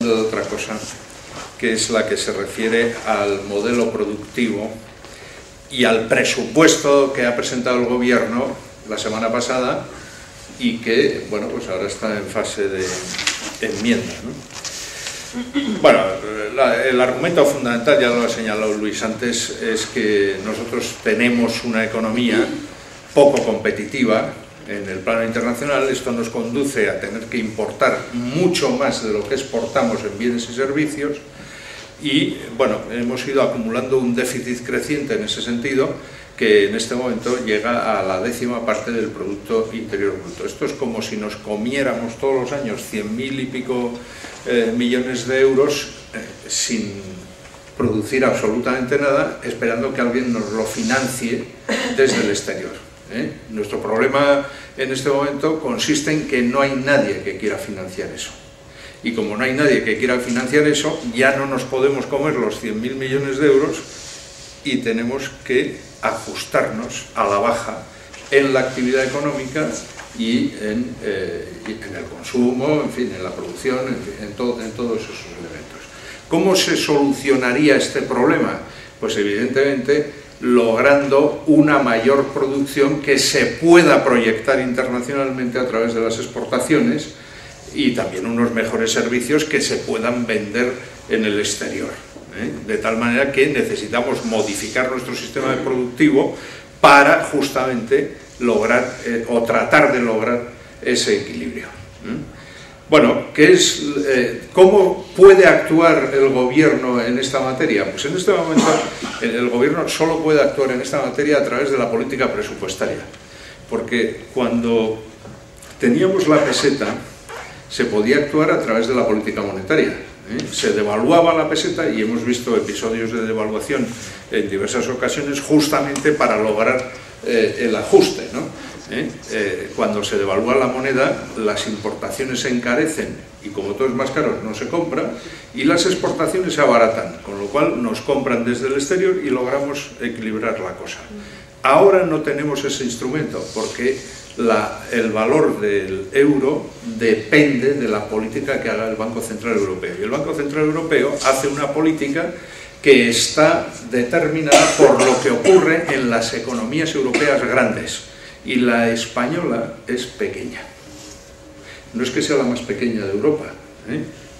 de otra cosa, que es la que se refiere al modelo productivo y al presupuesto que ha presentado el Gobierno la semana pasada y que, bueno, pues ahora está en fase de enmienda, ¿no? Bueno, el argumento fundamental, ya lo ha señalado Luis antes, es que nosotros tenemos una economía poco competitiva en el plano internacional. Esto nos conduce a tener que importar mucho más de lo que exportamos en bienes y servicios y, bueno, hemos ido acumulando un déficit creciente en ese sentido que en este momento llega a la 10ª parte del Producto Interior Bruto. Esto es como si nos comiéramos todos los años 100.000 y pico millones de euros sin producir absolutamente nada, esperando que alguien nos lo financie desde el exterior. Nuestro problema en este momento consiste en que no hay nadie que quiera financiar eso. Y como no hay nadie que quiera financiar eso, ya no nos podemos comer los 100.000 millones de euros y tenemos que ajustarnos a la baja en la actividad económica y en el consumo, en fin, en la producción, en todos esos elementos. ¿Cómo se solucionaría este problema? Pues evidentemente logrando una mayor producción que se pueda proyectar internacionalmente a través de las exportaciones y también unos mejores servicios que se puedan vender en el exterior. De tal manera que necesitamos modificar nuestro sistema productivo para justamente lograr o tratar de lograr ese equilibrio. Bueno, ¿cómo puede actuar el Gobierno en esta materia? Pues en este momento el Gobierno solo puede actuar en esta materia a través de la política presupuestaria, porque cuando teníamos la peseta se podía actuar a través de la política monetaria. Se devaluaba la peseta y hemos visto episodios de devaluación en diversas ocasiones justamente para lograr el ajuste, ¿no? Cuando se devalúa la moneda, las importaciones se encarecen y como todo es más caro no se compra y las exportaciones se abaratan, con lo cual nos compran desde el exterior y logramos equilibrar la cosa. Ahora no tenemos ese instrumento porque el valor del euro depende de la política que haga el Banco Central Europeo. Y el Banco Central Europeo hace una política que está determinada por lo que ocurre en las economías europeas grandes. Y la española es pequeña. No es que sea la más pequeña de Europa,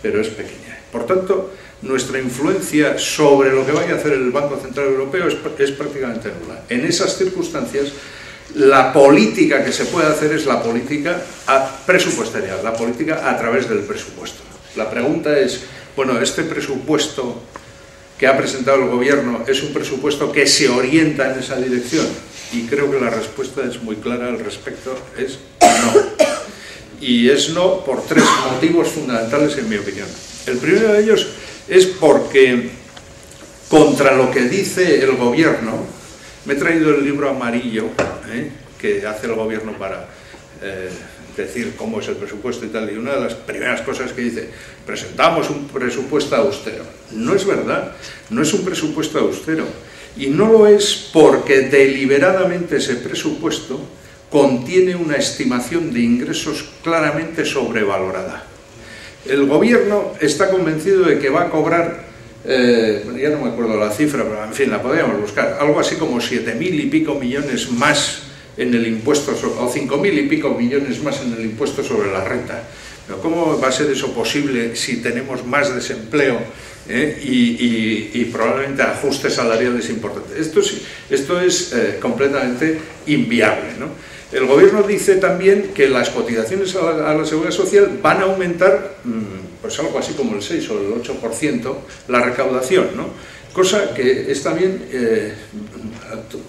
pero es pequeña. Por tanto, nuestra influencia sobre lo que vaya a hacer el Banco Central Europeo es prácticamente nula. En esas circunstancias, la política que se puede hacer es la política presupuestaria, la política a través del presupuesto. La pregunta es, bueno, ¿este presupuesto que ha presentado el Gobierno es un presupuesto que se orienta en esa dirección? Y creo que la respuesta es muy clara al respecto, es no. Y es no por 3 motivos fundamentales en mi opinión. El primero de ellos es porque, contra lo que dice el Gobierno, me he traído el libro amarillo que hace el Gobierno para decir cómo es el presupuesto y tal, y una de las primeras cosas que dice, presentamos un presupuesto austero. No es verdad, no es un presupuesto austero, y no lo es porque deliberadamente ese presupuesto contiene una estimación de ingresos claramente sobrevalorada. El Gobierno está convencido de que va a cobrar, ya no me acuerdo la cifra, pero en fin, la podríamos buscar, algo así como 7.000 y pico millones más en el impuesto, o 5.000 y pico millones más en el impuesto sobre la renta. Pero ¿cómo va a ser eso posible si tenemos más desempleo y probablemente ajustes salariales importantes? Esto es completamente inviable, ¿no? El Gobierno dice también que las cotizaciones a la Seguridad Social van a aumentar pues algo así como el 6 o el 8% la recaudación, ¿no? Cosa que es también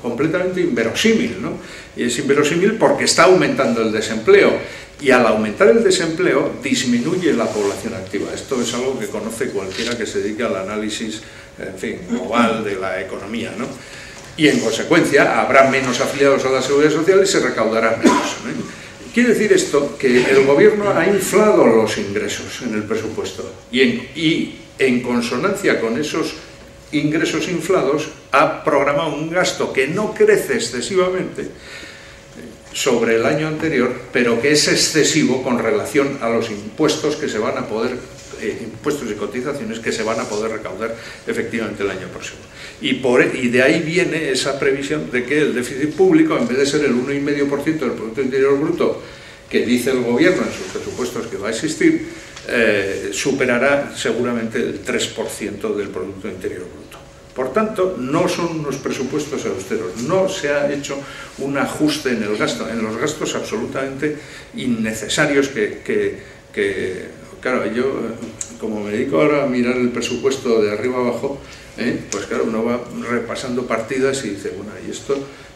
completamente inverosímil, ¿no? Y es inverosímil porque está aumentando el desempleo y al aumentar el desempleo disminuye la población activa. Esto es algo que conoce cualquiera que se dedique al análisis, en fin, global de la economía, ¿no? Y en consecuencia habrá menos afiliados a la Seguridad Social y se recaudará menos, ¿no? Quiere decir esto que el Gobierno ha inflado los ingresos en el presupuesto y en consonancia con esos ingresos inflados ha programado un gasto que no crece excesivamente sobre el año anterior, pero que es excesivo con relación a los impuestos que se van a poder impuestos y cotizaciones que se van a poder recaudar efectivamente el año próximo. Y de ahí viene esa previsión de que el déficit público, en vez de ser el 1,5% del Producto Interior Bruto que dice el gobierno en sus presupuestos que va a existir, superará seguramente el 3% del Producto Interior Bruto. Por tanto, no son unos presupuestos austeros, no se ha hecho un ajuste en el gasto, en los gastos absolutamente innecesarios claro, yo como me dedico ahora a mirar el presupuesto de arriba abajo, pues claro, uno va repasando partidas y dice, bueno, y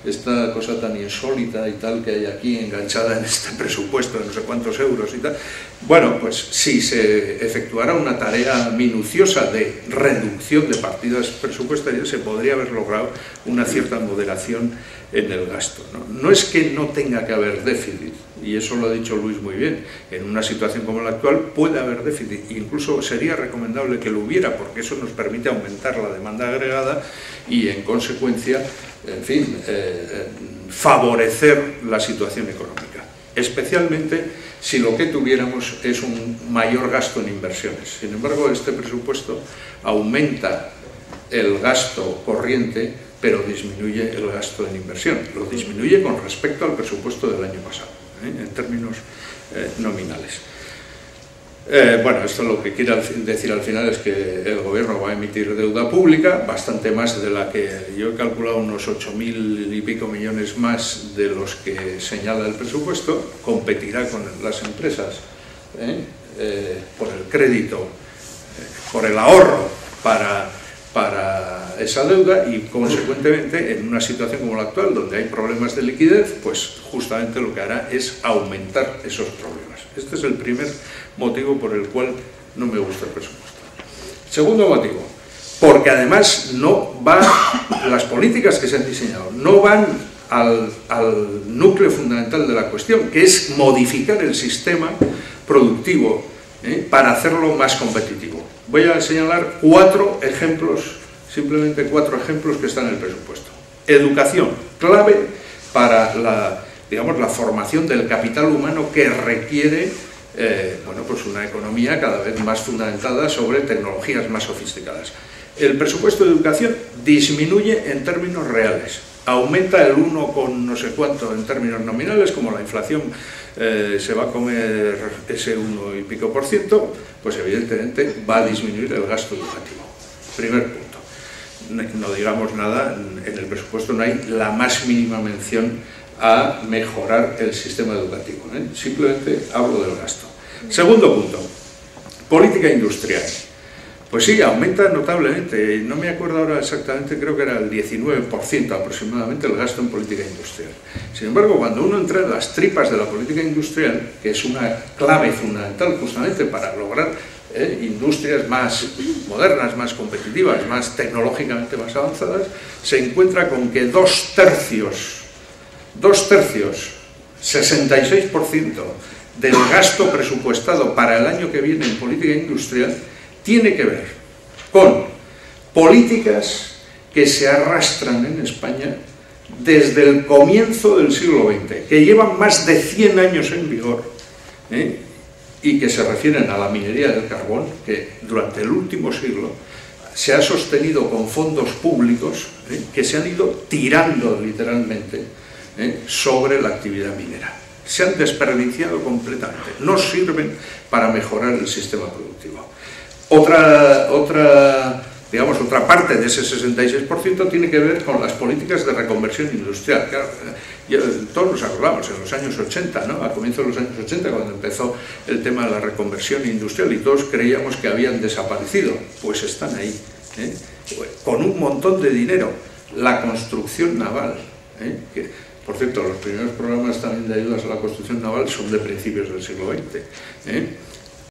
esta cosa tan insólita y tal que hay aquí enganchada en este presupuesto de no sé cuántos euros y tal, bueno, pues si se efectuara una tarea minuciosa de reducción de partidas presupuestarias se podría haber logrado una cierta moderación en el gasto, ¿no? No es que no tenga que haber déficit, y eso lo ha dicho Luis muy bien, en una situación como la actual puede haber déficit, incluso sería recomendable que lo hubiera, porque eso nos permite aumentar la demanda agregada y en consecuencia, en fin, favorecer la situación económica, especialmente si lo que tuviéramos es un mayor gasto en inversiones. Sin embargo, este presupuesto aumenta el gasto corriente, pero disminuye el gasto en inversión. Lo disminuye con respecto al presupuesto del año pasado, en términos nominales. Bueno, esto lo que quiere decir al final es que el gobierno va a emitir deuda pública, bastante más de la que yo he calculado, unos 8.000 y pico millones más de los que señala el presupuesto, competirá con las empresas por el crédito, por el ahorro para esa deuda y consecuentemente en una situación como la actual donde hay problemas de liquidez, pues justamente lo que hará es aumentar esos problemas. Este es el primer motivo por el cual no me gusta el presupuesto. Segundo motivo, porque además las políticas que se han diseñado no van al núcleo fundamental de la cuestión, que es modificar el sistema productivo para hacerlo más competitivo. Voy a señalar simplemente cuatro ejemplos que están en el presupuesto. Educación, clave para la formación del capital humano que requiere pues una economía cada vez más fundamentada sobre tecnologías más sofisticadas. El presupuesto de educación disminuye en términos reales, aumenta el 1 con no sé cuánto en términos nominales, como la inflación se va a comer ese 1 y pico %, pues evidentemente va a disminuir el gasto educativo. Primer punto. No digamos nada, en el presupuesto no hay la más mínima mención a mejorar el sistema educativo, simplemente hablo del gasto. Segundo punto, política industrial. Pues sí, aumenta notablemente, no me acuerdo ahora exactamente, creo que era el 19% aproximadamente el gasto en política industrial. Sin embargo, cuando uno entra en las tripas de la política industrial, que es una clave fundamental justamente para lograr industrias más modernas, más competitivas, más tecnológicamente más avanzadas, se encuentra con que dos tercios, 66% del gasto presupuestado para el año que viene en política industrial tiene que ver con políticas que se arrastran en España desde el comienzo del siglo XX, que llevan más de 100 años en vigor, y que se refieren a la minería del carbón, que durante el último siglo se ha sostenido con fondos públicos que se han ido tirando literalmente sobre la actividad minera. Se han desperdiciado completamente, no sirven para mejorar el sistema productivo. Otra parte de ese 66% tiene que ver con las políticas de reconversión industrial. Claro, todos nos acordamos, en los años 80, ¿no? A comienzos de los años 80, cuando empezó el tema de la reconversión industrial y todos creíamos que habían desaparecido, pues están ahí, con un montón de dinero. La construcción naval, que, por cierto, los primeros programas también de ayudas a la construcción naval son de principios del siglo XX.